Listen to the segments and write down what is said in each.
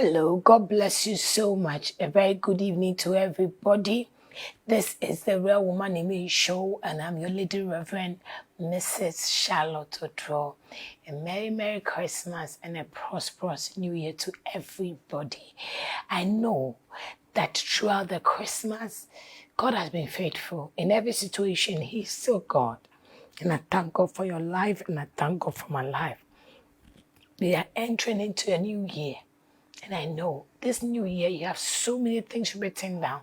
Hello, God bless you so much. A very good evening to everybody. This is the Real Woman in Me show, and I'm your Lady Reverend Mrs. Charlotte Odro. A Merry Christmas and a prosperous New Year to everybody. I know that throughout the Christmas, God has been faithful. In every situation, He's still God. And I thank God for your life, and I thank God for my life. We are entering into a new year. And I know this new year, you have so many things written down.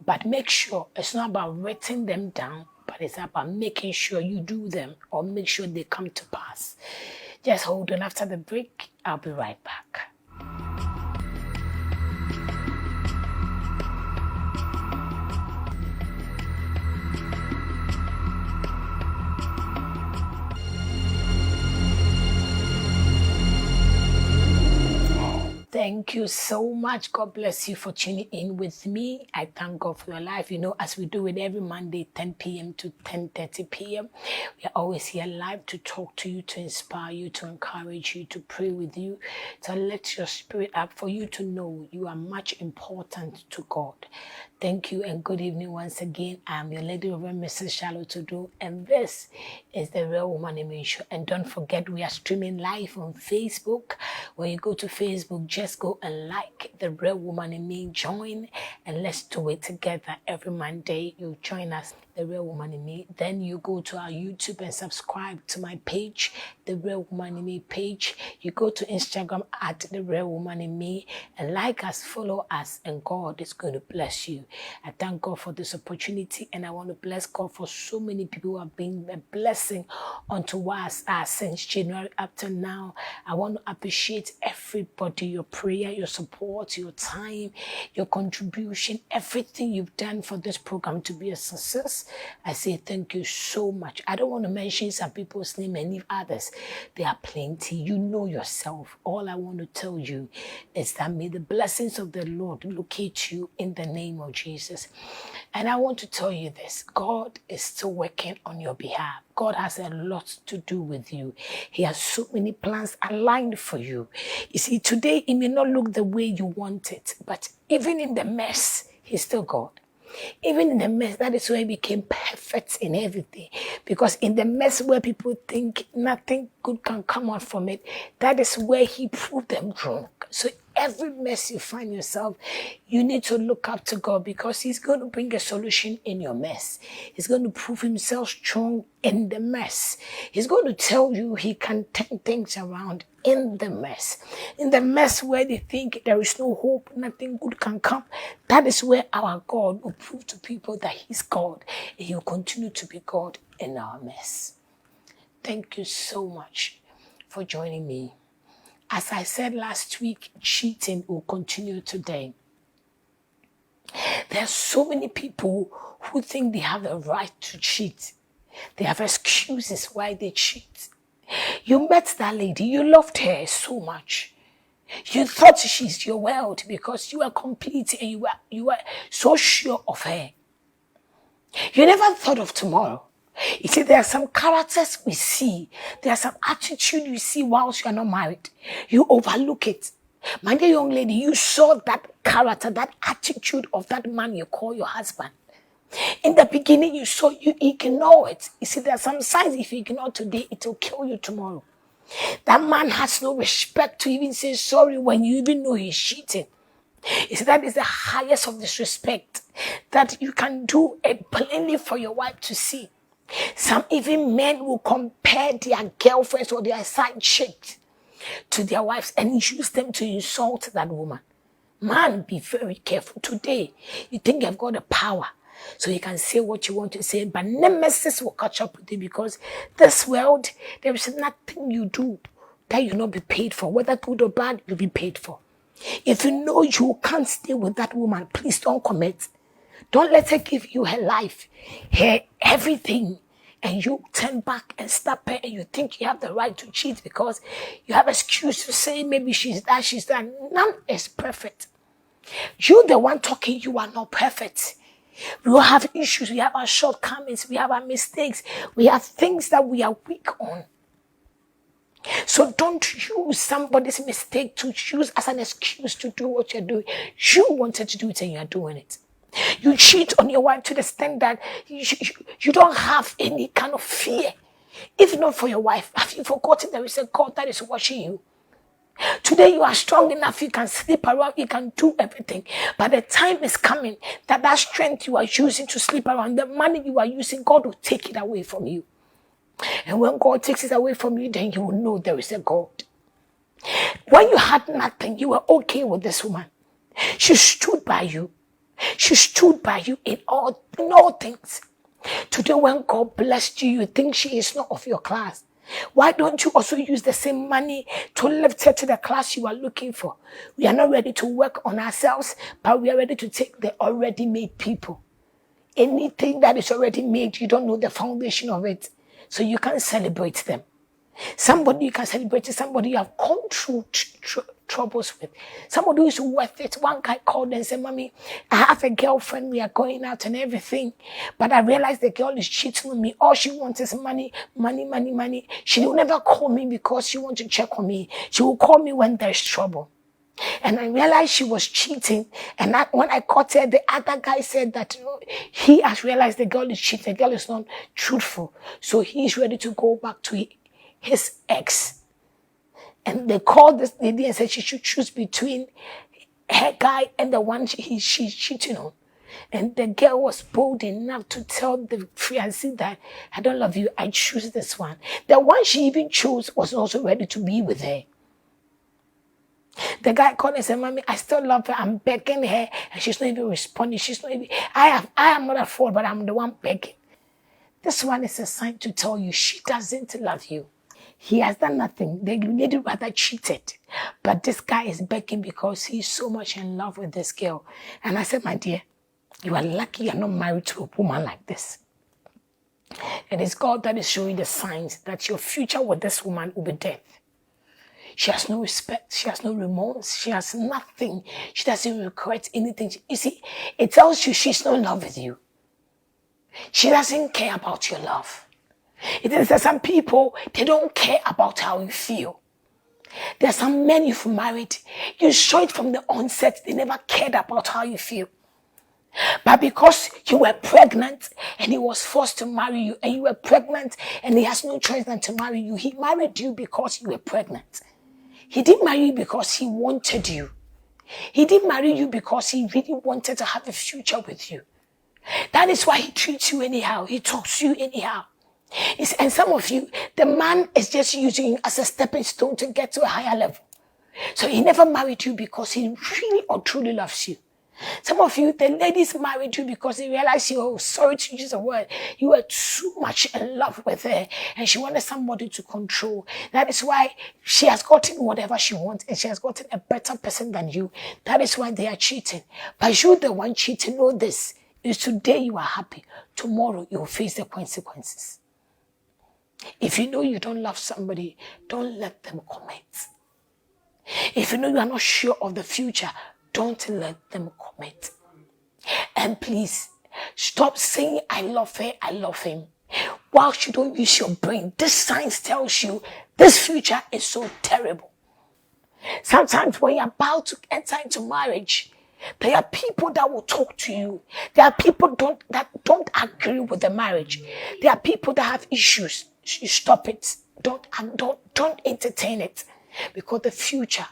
But make sure it's not about writing them down, but it's about making sure you do them or make sure they come to pass. Just hold on. After the break, I'll be right back. Thank you so much. God bless you for tuning in with me. I thank God for your life. You know, as we do it every Monday, 10 p.m. to 10:30 p.m., we are always here live to talk to you, to inspire you, to encourage you, to pray with you, to lift your spirit up, for you to know you are much important to God. Thank you and good evening once again. I'm your Lady Reverend Mrs. Charlotte Odro, and this is the Real Woman in Me show. And don't forget, we are streaming live on Facebook. When you go to Facebook, just go and like the Real Woman in Me. Join and let's do it together. Every Monday, you join us, the Real Woman in Me. Then you go to our YouTube and subscribe to my page, the Real Woman in Me page. You go to Instagram at the Real Woman in Me and like us, follow us, and God is going to bless you. I thank God for this opportunity, and I want to bless God for so many people who have been a blessing unto us since January up to now. I want to appreciate everybody, your prayer, your support, your time, your contribution, everything you've done for this program to be a success. I say thank you so much. I don't want to mention some people's name and leave others. There are plenty. You know yourself. All I want to tell you is that may the blessings of the Lord locate you in the name of Jesus. And I want to tell you this: God is still working on your behalf. God has a lot to do with you. He has so many plans aligned for you. You see, today it may not look the way you want it, but even in the mess, He's still God. Even in the mess, that is where He became perfect in everything. Because in the mess where people think nothing good can come out from it, that is where He proved them wrong. So every mess you find yourself, you need to look up to God, because He's going to bring a solution in your mess. He's going to prove Himself strong in the mess. He's going to tell you He can turn things around in the mess. In the mess where they think there is no hope, nothing good can come, that is where our God will prove to people that He's God, and He will continue to be God in our mess. Thank you so much for joining me. As I said last week, cheating will continue today. There are so many people who think they have the right to cheat. They have excuses why they cheat. You met that lady, you loved her so much. You thought she's your world because you were complete and you were so sure of her. You never thought of tomorrow. You see, there are some characters we see. There are some attitude you see whilst you are not married. You overlook it. My dear young lady, you saw that character, that attitude of that man you call your husband. In the beginning, you saw, you ignore it. You see, there are some signs if you ignore today, it will kill you tomorrow. That man has no respect to even say sorry when you even know he's cheating. You see, that is the highest of disrespect that you can do it plainly for your wife to see. Some even men will compare their girlfriends or their side chicks to their wives and use them to insult that woman. Man, be very careful. Today, you think you've got the power, so you can say what you want to say, but nemesis will catch up with you, because this world, there is nothing you do that you'll not be paid for. Whether good or bad, you'll be paid for. If you know you can't stay with that woman, please don't commit. Don't let her give you her life, her everything, and you turn back and stop her, and you think you have the right to cheat because you have an excuse to say maybe she's that, she's that. None is perfect. You, the one talking, you are not perfect. We all have issues. We have our shortcomings. We have our mistakes. We have things that we are weak on. So don't use somebody's mistake to use as an excuse to do what you're doing. You wanted to do it and you're doing it. You cheat on your wife to the extent that you don't have any kind of fear. If not for your wife, have you forgotten there is a God that is watching you? Today you are strong enough, you can sleep around, you can do everything. But the time is coming that that strength you are using to sleep around, the money you are using, God will take it away from you. And when God takes it away from you, then you will know there is a God. When you had nothing, you were okay with this woman. She stood by you. She stood by you in all things. Today when God blessed you, you think she is not of your class. Why don't you also use the same money to lift her to the class you are looking for? We are not ready to work on ourselves, but we are ready to take the already made people. Anything that is already made, you don't know the foundation of it. So you can't celebrate them. Somebody you can celebrate is somebody you have gone through troubles with. Somebody who is worth it. One guy called and said, Mommy, I have a girlfriend. We are going out and everything. But I realized the girl is cheating on me. All she wants is money, money, money, money. She will never call me because she wants to check on me. She will call me when there's trouble. And I realized she was cheating. And when I caught her, the other guy said that he has realized the girl is cheating. The girl is not truthful. So he's ready to go back to his ex. And they called this lady and said she should choose between her guy and the one she's cheating on. And the girl was bold enough to tell the fiancé that I don't love you, I choose this one. The one she even chose was also ready to be with her. The guy called and said, Mommy, I still love her. I'm begging her and she's not even responding. She's not even, I am not at fault, but I'm the one begging. This one is a sign to tell you she doesn't love you. He has done nothing. The lady rather cheated. But this guy is begging because he's so much in love with this girl. And I said, my dear, you are lucky you're not married to a woman like this. It is God that is showing the signs that your future with this woman will be death. She has no respect. She has no remorse. She has nothing. She doesn't regret anything. You see, it tells you she's not in love with you. She doesn't care about your love. It is that some people, they don't care about how you feel. There are some men you've married. You saw it from the onset. They never cared about how you feel. But because you were pregnant and he was forced to marry you, and you were pregnant and he has no choice than to marry you, he married you because you were pregnant. He didn't marry you because he wanted you. He didn't marry you because he really wanted to have a future with you. That is why he treats you anyhow. He talks to you anyhow. And some of you, the man is just using you as a stepping stone to get to a higher level. So he never married you because he really or truly loves you. Some of you, the ladies married you because they realized you, sorry to use the word, you were too much in love with her and she wanted somebody to control. That is why she has gotten whatever she wants and she has gotten a better person than you. That is why they are cheating. But you, the one cheating, know this, is today you are happy. Tomorrow you will face the consequences. If you know you don't love somebody, don't let them commit. If you know you are not sure of the future, don't let them commit. And please, stop saying, I love her, I love him. Whilst you don't use your brain, this science tells you this future is so terrible. Sometimes when you're about to enter into marriage, there are people that will talk to you. There are people that don't agree with the marriage. There are people that have issues. You stop it. Don't entertain it. Because the future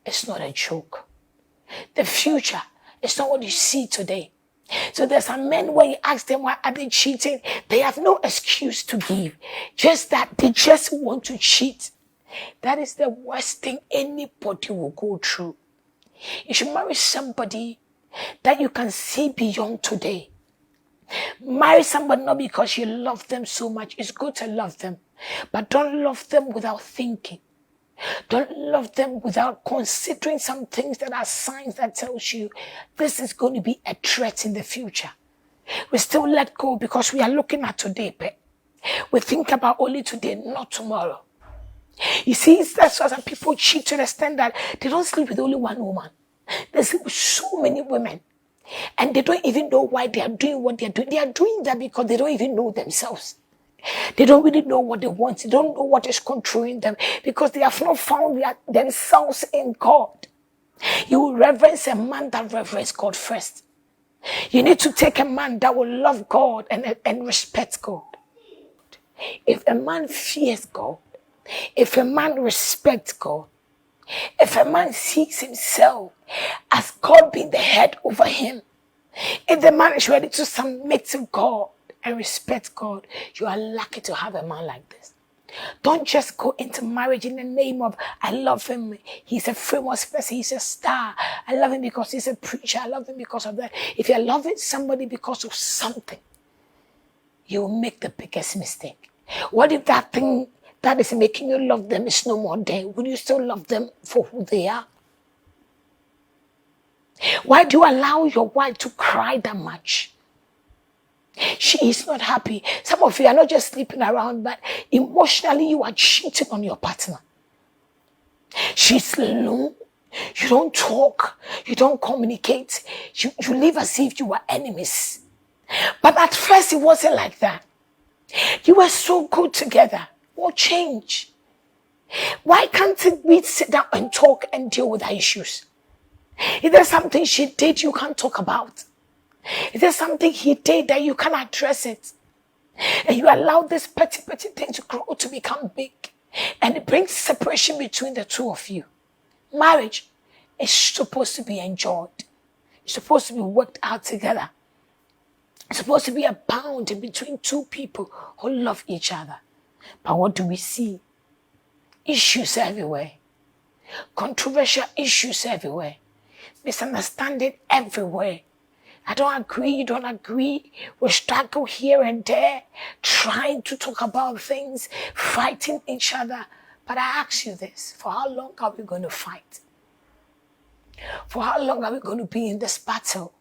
is not a joke. The future is not what you see today. So there's some men, when you ask them why are they cheating, they have no excuse to give. Just that they just want to cheat. That is the worst thing anybody will go through. You should marry somebody that you can see beyond today. Marry somebody not because you love them so much. It's good to love them. But don't love them without thinking. Don't love them without considering some things that are signs that tells you this is going to be a threat in the future. We still let go because we are looking at today, but we think about only today, not tomorrow. You see, that's why some people cheat to the extent that they don't sleep with only one woman. They sleep with so many women. And they don't even know why they are doing what they are doing. They are doing that because they don't even know themselves. They don't really know what they want. They don't know what is controlling them because they have not found themselves in God. You will reverence a man that reverence God first. You need to take a man that will love God and respect God. If a man fears God, if a man respects God, if a man sees himself as God being the head over him, if the man is ready to submit to God and respect God, you are lucky to have a man like this. Don't just go into marriage in the name of, I love him, he's a famous person, he's a star. I love him because he's a preacher. I love him because of that. If you're loving somebody because of something, you will make the biggest mistake. What if that thing that is making you love them is no more there? Will you still love them for who they are? Why do you allow your wife to cry that much? She is not happy. Some of you are not just sleeping around, but emotionally you are cheating on your partner. She's alone. You don't talk. You don't communicate. You live as if you were enemies. But at first it wasn't like that. You were so good together. What changed? Why can't we sit down and talk and deal with our issues? Is there something she did you can't talk about? Is there something he did that you can't address it? And you allow this petty thing to grow to become big. And it brings separation between the two of you. Marriage is supposed to be enjoyed. It's supposed to be worked out together. It's supposed to be a bond between two people who love each other. But what do we see? Issues everywhere. Controversial issues everywhere. Misunderstanding everywhere. I don't agree, you don't agree. We struggle here and there, trying to talk about things, fighting each other. But I ask you this, for how long are we going to fight? For how long are we going to be in this battle?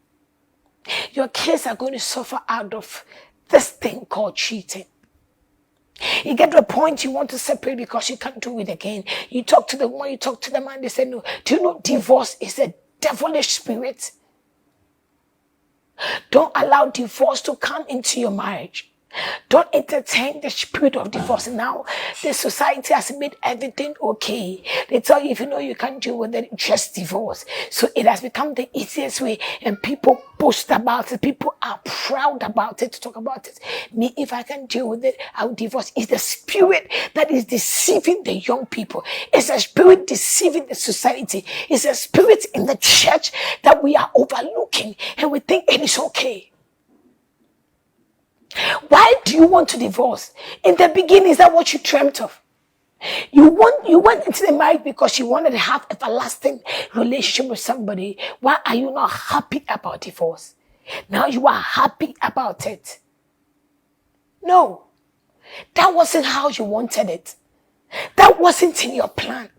Your kids are going to suffer out of this thing called cheating. You get to a point you want to separate because you can't do it again. You talk to the woman, you talk to the man, they say no. Do you know divorce is a devilish spirit? Don't allow divorce to come into your marriage. Don't entertain the spirit of divorce. Now, the society has made everything okay. They tell you if you know you can't deal with it, just divorce. So it has become the easiest way, and people boast about it. People are proud about it, to talk about it. Me, if I can deal with it, I'll divorce. It's the spirit that is deceiving the young people. It's a spirit deceiving the society. It's a spirit in the church that we are overlooking, and we think it is okay. Why do you want to divorce? In the beginning, is that what you dreamt of? You went into the marriage because you wanted to have an everlasting relationship with somebody. Why are you not happy about divorce? Now you are happy about it. No, that wasn't how you wanted it. That wasn't in your plan.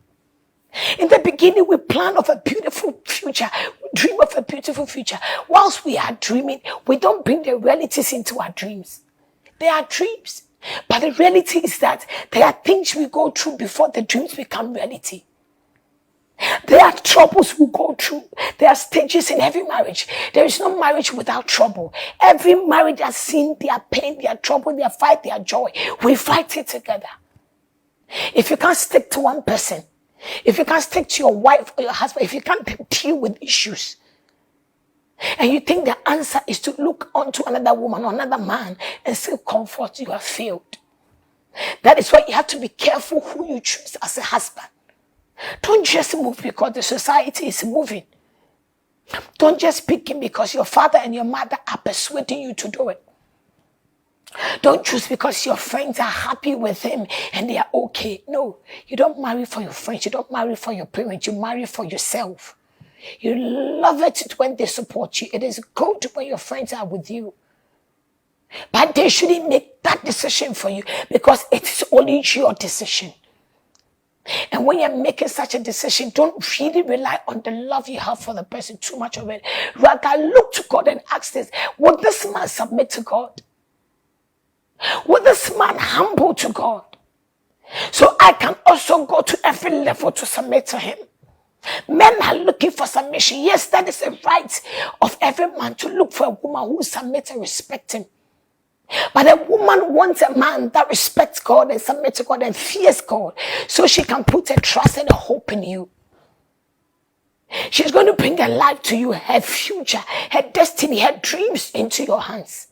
In the beginning, we plan of a beautiful future. We dream of a beautiful future. Whilst we are dreaming, we don't bring the realities into our dreams. They are dreams. But the reality is that there are things we go through before the dreams become reality. There are troubles we go through. There are stages in every marriage. There is no marriage without trouble. Every marriage has seen their pain, their trouble, their fight, their joy. We fight it together. If you can't stick to one person, if you can't stick to your wife or your husband, if you can't deal with issues, and you think the answer is to look onto another woman or another man and seek comfort, you have failed. That is why you have to be careful who you choose as a husband. Don't just move because the society is moving. Don't just pick him because your father and your mother are persuading you to do it. Don't choose because your friends are happy with him and they are okay. No, you don't marry for your friends. You don't marry for your parents. You marry for yourself. You love it when they support you. It is good when your friends are with you. But they shouldn't make that decision for you because it is only your decision. And when you're making such a decision, don't really rely on the love you have for the person, too much of it. Rather, look to God and ask this: would this man submit to God? Would this man humble to God? So I can also go to every level to submit to him. Men are looking for submission. Yes, that is a right of every man to look for a woman who submits and respects him. But a woman wants a man that respects God and submits to God and fears God, so she can put her trust and her hope in you. She's going to bring her life to you, her future, her destiny, her dreams into your hands.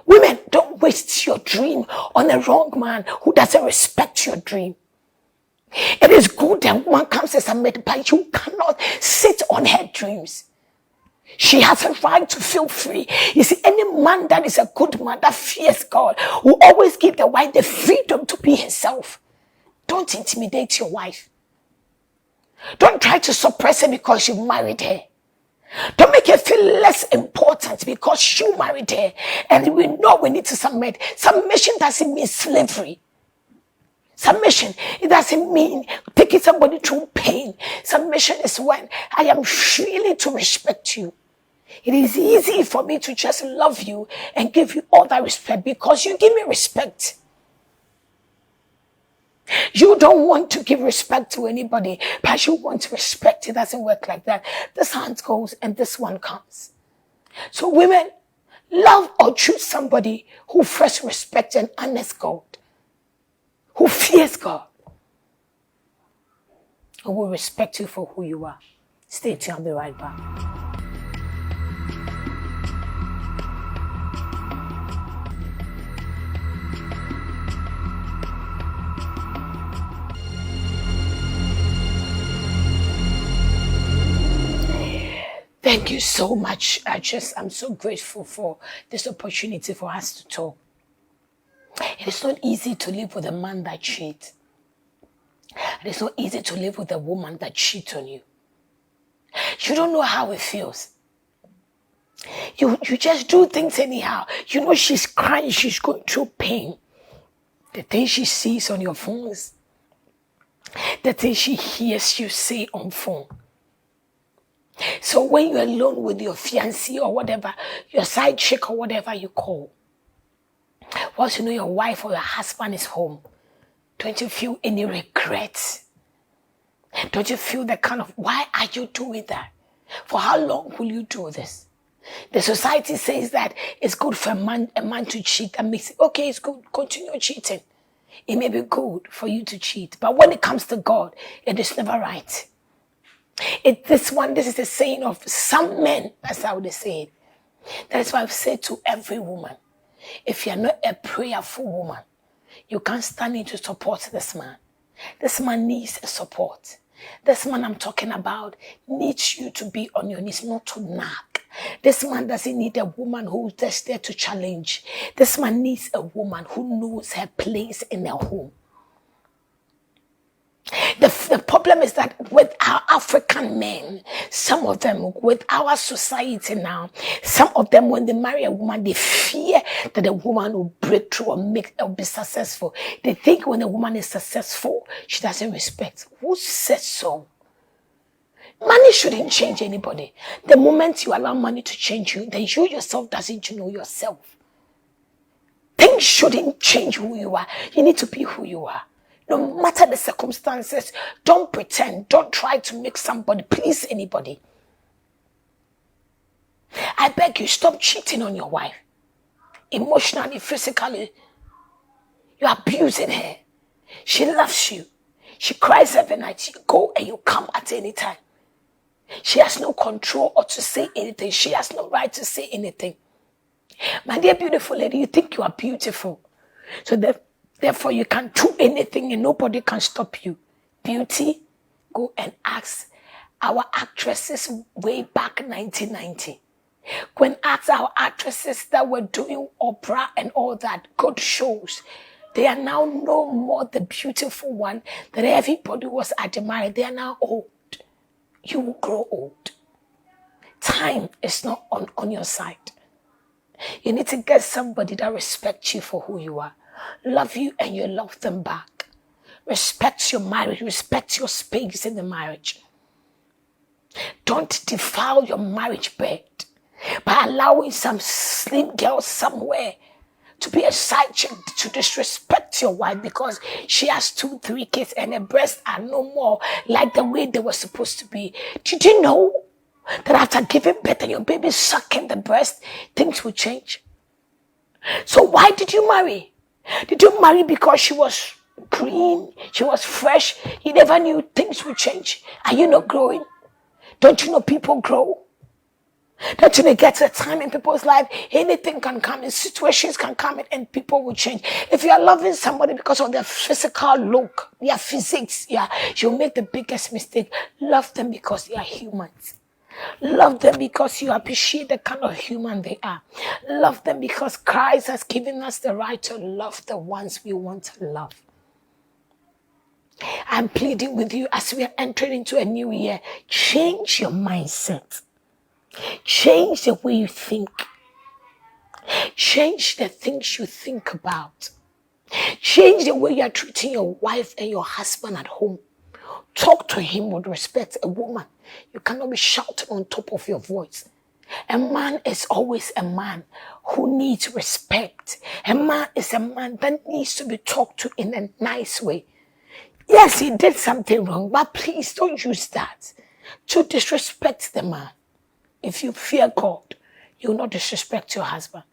Women, don't waste your dream on a wrong man who doesn't respect your dream. It is good that one comes and submit, but you cannot sit on her dreams. She has a right to feel free. You see, any man that is a good man, that fears God, will always give the wife the freedom to be herself. Don't intimidate your wife. Don't try to suppress her because you married her. Don't make her feel less important because you married her. And we know we need to submit. Submission doesn't mean slavery. Submission, it doesn't mean taking somebody through pain. Submission is when I am freely to respect you. It is easy for me to just love you and give you all that respect because you give me respect. You don't want to give respect to anybody, but you want respect. It doesn't work like that. This hand goes and this one comes. So women, love or choose somebody who first respects and honors God, who fears God, and will respect you for who you are. Stay tuned, I'll be right back. Thank you so much. I'm so grateful for this opportunity for us to talk. It is not easy to live with a man that cheats. It is not easy to live with a woman that cheats on you. You don't know how it feels. You just do things anyhow. You know she's crying, she's going through pain. The things she sees on your phones, the things she hears you say on phone. So when you're alone with your fiancé or whatever, your side chick or whatever you call, once you know your wife or your husband is home, don't you feel any regrets? Don't you feel the kind of, why are you doing that? For how long will you do this? The society says that it's good for a man to cheat. That makes it, okay, it's good, continue cheating. It may be good for you to cheat, but when it comes to God, it is never right. This is the saying of some men. That's how they say it. That is why I've said to every woman, if you're not a prayerful woman, you can't stand in to support this man. This man needs a support. This man I'm talking about needs you to be on your knees, not to nag. This man doesn't need a woman who's just there to challenge. This man needs a woman who knows her place in her home. The problem is that with our African men, some of them, with our society now, some of them, when they marry a woman, they fear that the woman will break through or be successful. They think when a woman is successful, she doesn't respect. Who says so? Money shouldn't change anybody. The moment you allow money to change you, then you yourself doesn't know yourself. Things shouldn't change who you are. You need to be who you are. No matter the circumstances, don't pretend. Don't try to make somebody please anybody. I beg you, stop cheating on your wife. Emotionally, physically, you're abusing her. She loves you. She cries every night. You go and you come at any time. She has no control or to say anything. She has no right to say anything. My dear beautiful lady, you think you are beautiful. So therefore, you can do anything and nobody can stop you. Beauty, go and ask our actresses way back 1990. Go and ask our actresses that were doing opera and all that, good shows. They are now no more the beautiful one that everybody was admiring. They are now old. You will grow old. Time is not on your side. You need to get somebody that respects you for who you are. Love you and you love them back. Respect your marriage. Respect your space in the marriage. Don't defile your marriage bed by allowing some slim girl somewhere to be a side chick, to disrespect your wife because she has 2-3 kids and her breasts are no more like the way they were supposed to be. Did you know that after giving birth and your baby sucking the breast, things will change? So why did you marry? Did you marry because she was green? She was fresh? You never knew things would change. Are you not growing? Don't you know people grow? Don't you know, get a time in people's life, anything can come in, situations can come in, and people will change. If you are loving somebody because of their physical look, their physics, yeah, you'll make the biggest mistake. Love them because they are humans. Love them because you appreciate the kind of human they are. Love them because Christ has given us the right to love the ones we want to love. I'm pleading with you as we are entering into a new year. Change your mindset. Change the way you think. Change the things you think about. Change the way you're treating your wife and your husband at home. Talk to him with respect. A woman, you cannot be shouting on top of your voice. A man is always a man who needs respect. A man is a man that needs to be talked to in a nice way. Yes, he did something wrong, but please don't use that to disrespect the man. If you fear God, you will not disrespect your husband.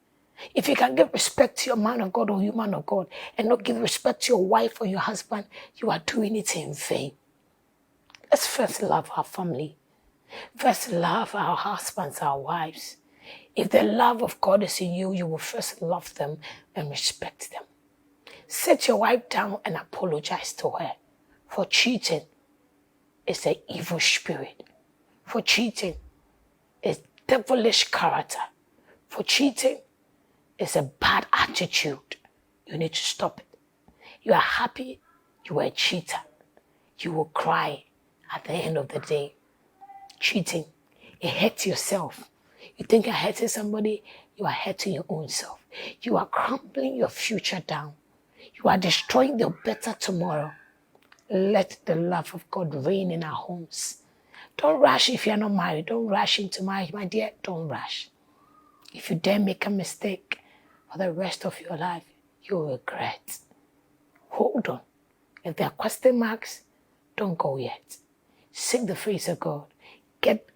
If you can give respect to your man of God or woman of God and not give respect to your wife or your husband, you are doing it in vain. Let's first love our family. First love our husbands, our wives. If the love of God is in you, you will first love them and respect them. Sit your wife down and apologize to her. For cheating is an evil spirit. For cheating is devilish character. For cheating is a bad attitude. You need to stop it. You are happy, you are a cheater. You will cry at the end of the day. Cheating, it hurts yourself. You think you're hurting somebody, you are hurting your own self. You are crumbling your future down. You are destroying the better tomorrow. Let the love of God reign in our homes. Don't rush if you're not married. Don't rush into marriage, my dear. Don't rush. If you dare make a mistake for the rest of your life, you'll regret. Hold on. If there are question marks, don't go yet. Seek the face of God. Get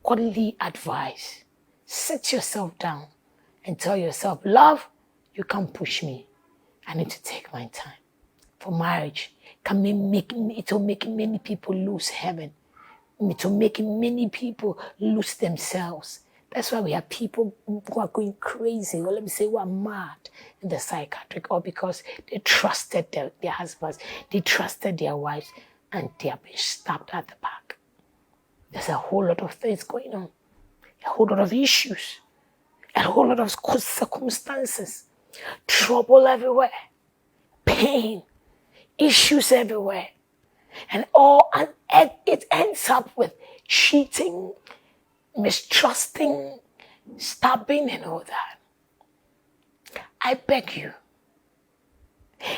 godly advice. Sit yourself down and tell yourself, love, you can't push me. I need to take my time. For marriage, it will make many people lose heaven. It will make many people lose themselves. That's why we have people who are going crazy, or let me say who are mad in the psychiatric, or because they trusted their husbands, they trusted their wives, and they have been stabbed at the back. There's a whole lot of things going on, a whole lot of issues, a whole lot of circumstances, trouble everywhere, pain, issues everywhere. And it ends up with cheating, mistrusting, stabbing, and all that. I beg you,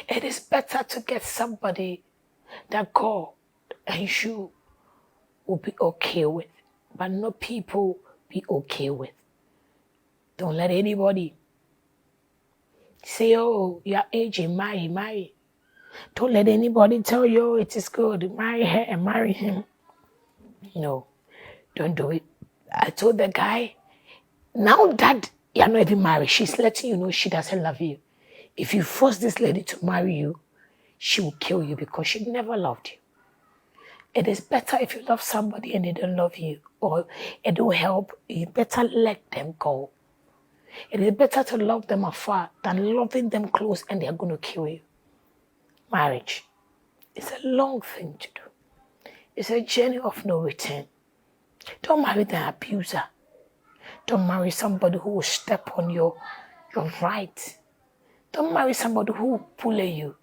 it is better to get somebody that God and you will be okay with, but not people be okay with. Don't let anybody say, oh, you're aging, marry. Don't let anybody tell you, oh, it is good, marry her and marry him. No, don't do it. I told the guy, now that you're not even married, she's letting you know she doesn't love you. If you force this lady to marry you, she will kill you because she never loved you. It is better if you love somebody and they don't love you, or it don't help, you better let them go. It is better to love them afar than loving them close and they're going to kill you. Marriage is a long thing to do. It's a journey of no return. Don't marry the abuser. Don't marry somebody who will step on your right. Don't marry somebody who will bully you.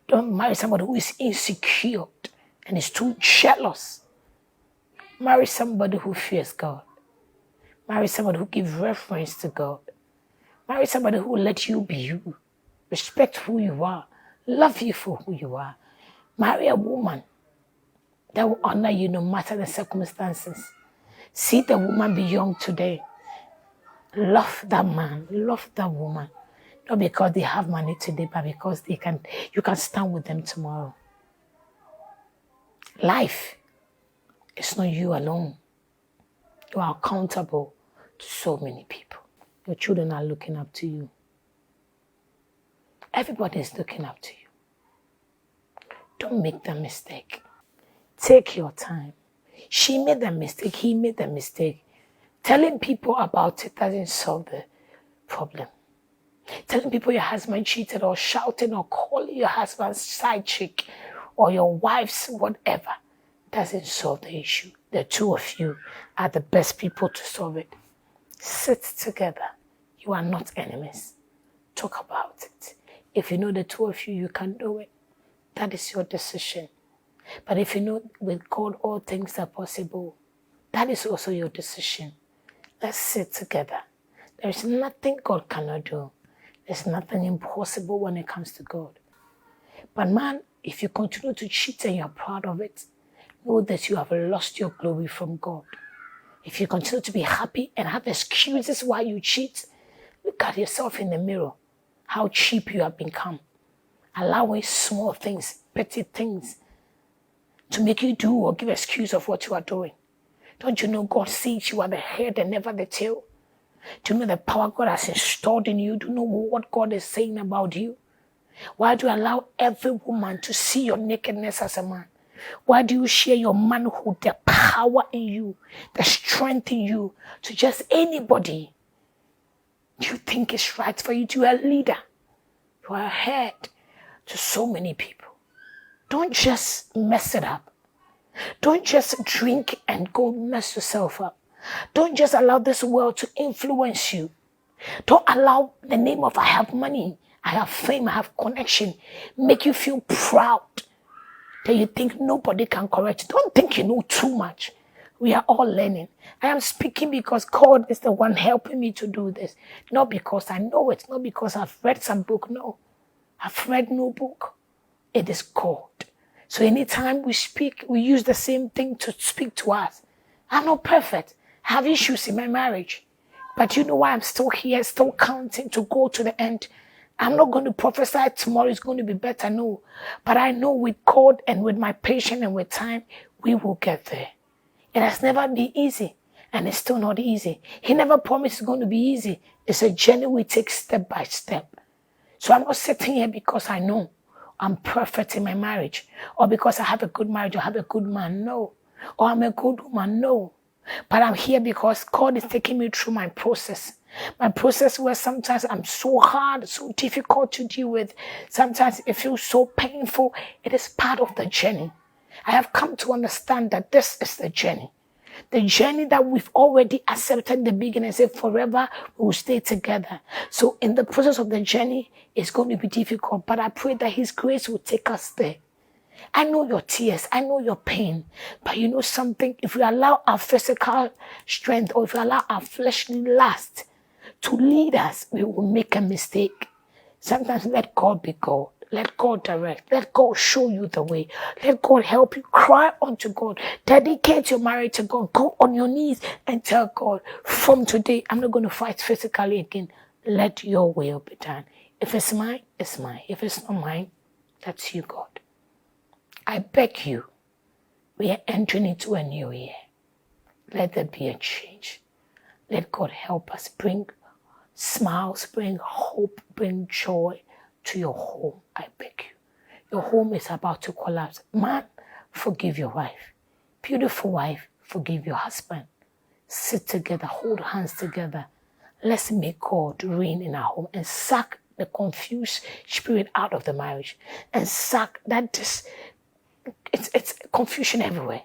Don't marry somebody who is insecure and is too jealous. Marry somebody who fears God. Marry somebody who gives reference to God. Marry somebody who will let you be you. Respect who you are. Love you for who you are. Marry a woman that will honor you no matter the circumstances. See the woman beyond today. Love that man. Love that woman. Not because they have money today, but because you can stand with them tomorrow. Life is not you alone. You are accountable to so many people. Your children are looking up to you. Everybody is looking up to you. Don't make the mistake. Take your time. She made the mistake. He made the mistake. Telling people about it doesn't solve the problem. Telling people your husband cheated, or shouting or calling your husband's side chick or your wife's whatever doesn't solve the issue. The two of you are the best people to solve it. Sit together. You are not enemies. Talk about it. If you know the two of you can do it, that is your decision. But if you know with God all things are possible, that is also your decision. Let's sit together. There is nothing God cannot do. There's nothing impossible when it comes to God. But man, if you continue to cheat and you're proud of it, know that you have lost your glory from God. If you continue to be happy and have excuses why you cheat, look at yourself in the mirror, how cheap you have become. Allowing small things, petty things, to make you do or give excuse of what you are doing. Don't you know God sees you are the head and never the tail? Do you know the power God has installed in you? Do you know what God is saying about you? Why do you allow every woman to see your nakedness as a man? Why do you share your manhood, the power in you, the strength in you, to just anybody you think is right for you? You are a leader. You are a head to so many people. Don't just mess it up. Don't just drink and go mess yourself up. Don't just allow this world to influence you. Don't allow the name of I have money, I have fame, I have connection, make you feel proud that you think nobody can correct you. Don't think you know too much. We are all learning. I am speaking because God is the one helping me to do this. Not because I know it, not because I've read some book. No, I've read no book. It is God. So anytime we speak, we use the same thing to speak to us. I'm not perfect. I have issues in my marriage. But you know why I'm still here, still counting to go to the end. I'm not going to prophesy tomorrow is going to be better, no. But I know with God and with my patience and with time, we will get there. It has never been easy, and it's still not easy. He never promised it's going to be easy. It's a journey we take step by step. So I'm not sitting here because I know I'm perfect in my marriage, or because I have a good marriage or have a good man, no. Or I'm a good woman, no. But I'm here because God is taking me through my process. My process where sometimes I'm so hard, so difficult to deal with. Sometimes it feels so painful. It is part of the journey. I have come to understand that this is the journey. The journey that we've already accepted in the beginning and said forever we will stay together. So in the process of the journey, it's going to be difficult, but I pray that His grace will take us there. I know your tears, I know your pain, but you know something? If we allow our physical strength or if we allow our fleshly lust to lead us, we will make a mistake. Sometimes let God be God. Let God direct. Let God show you the way. Let God help you. Cry unto God. Dedicate your marriage to God. Go on your knees and tell God, from today, I'm not going to fight physically again. Let your will be done. If it's mine, it's mine. If it's not mine, that's you, God. I beg you, we are entering into a new year. Let there be a change. Let God help us bring smiles, bring hope, bring joy to your home. I beg you. Your home is about to collapse. Man, forgive your wife. Beautiful wife, forgive your husband. Sit together, hold hands together. Let's make God reign in our home and sack the confused spirit out of the marriage. And sack that it's confusion everywhere.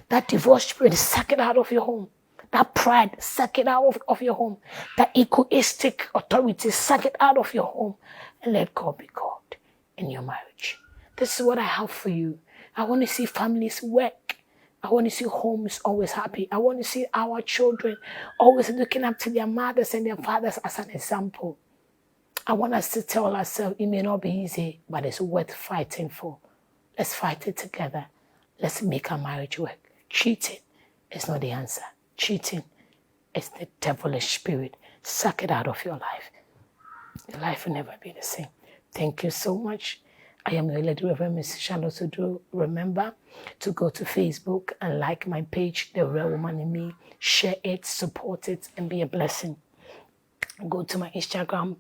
That divorce spirit, sack it out of your home. That pride, suck it out of your home. That egoistic authority, suck it out of your home. And let God be God in your marriage. This is what I have for you. I want to see families work. I want to see homes always happy. I want to see our children always looking up to their mothers and their fathers as an example. I want us to tell ourselves it may not be easy, but it's worth fighting for. Let's fight it together. Let's make our marriage work. Cheating is not the answer. Cheating is the devilish spirit. Suck it out of your life. Your life will never be the same. Thank you so much. I am your Lady Reverend Miss Charlotte Odo. Remember to go to Facebook and like my page, The Real Woman in Me. Share it, support it, and be a blessing. Go to my Instagram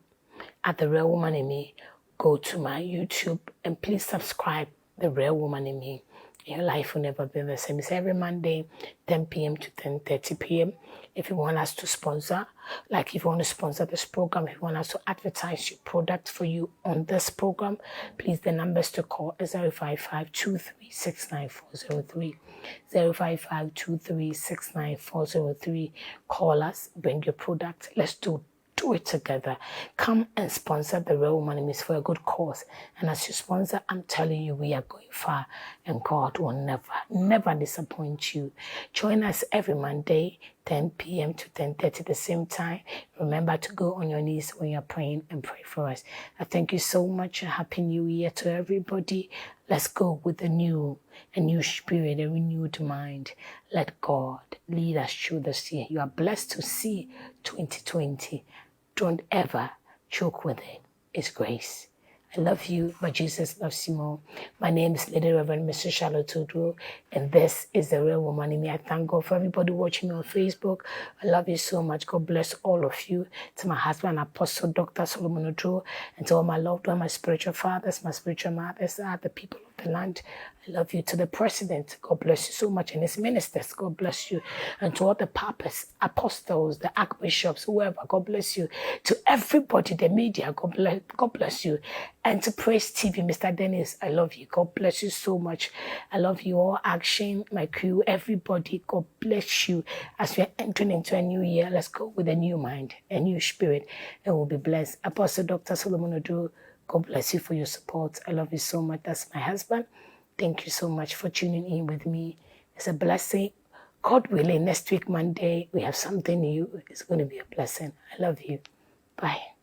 at The Real Woman in Me. go to my YouTube and please subscribe, The Real Woman in Me. Your life will never be the same. It's every Monday, 10 p.m. to 10:30 p.m. If you want us to sponsor, like if you want to sponsor this program, if you want us to advertise your product for you on this program, please, the numbers to call is 055-2369-403. 055-2369-403. Call us, bring your product. Let's do it together. Come and sponsor The Real Woman in Me for a good cause. And as you sponsor, I'm telling you, we are going far, and God will never disappoint you. Join us every Monday, 10 p.m. to 10:30 the same time. Remember to go on your knees when you're praying and pray for us. I thank you so much. Happy New Year to everybody. Let's go with a new spirit, a renewed mind. Let God lead us through this year. You are blessed to see 2020. Don't ever choke with it. It's grace. I love you, but Jesus loves you more. My name is Lady Reverend Mr. Charlotte Tudor, and this is The Real Woman in Me. I thank God for everybody watching me on Facebook. I love you so much. God bless all of you. To my husband, Apostle Dr. Solomon Odro, and to all my loved ones, my spiritual fathers, my spiritual mothers, the people of the land. I love you. To the president, God bless you so much, and his ministers, God bless you. And to all the papas, apostles, the archbishops, whoever, God bless you. To everybody, the media, God bless you. And to Praise TV, Mr. Dennis, I love you. God bless you so much. I love you all. Action, my crew, everybody, God bless you. As we are entering into a new year, let's go with a new mind, a new spirit, and we'll be blessed. Apostle Dr. Solomon Odro, God bless you for your support. I love you so much. That's my husband. Thank you so much for tuning in with me. It's a blessing. God willing, next week, Monday, we have something new. It's going to be a blessing. I love you. Bye.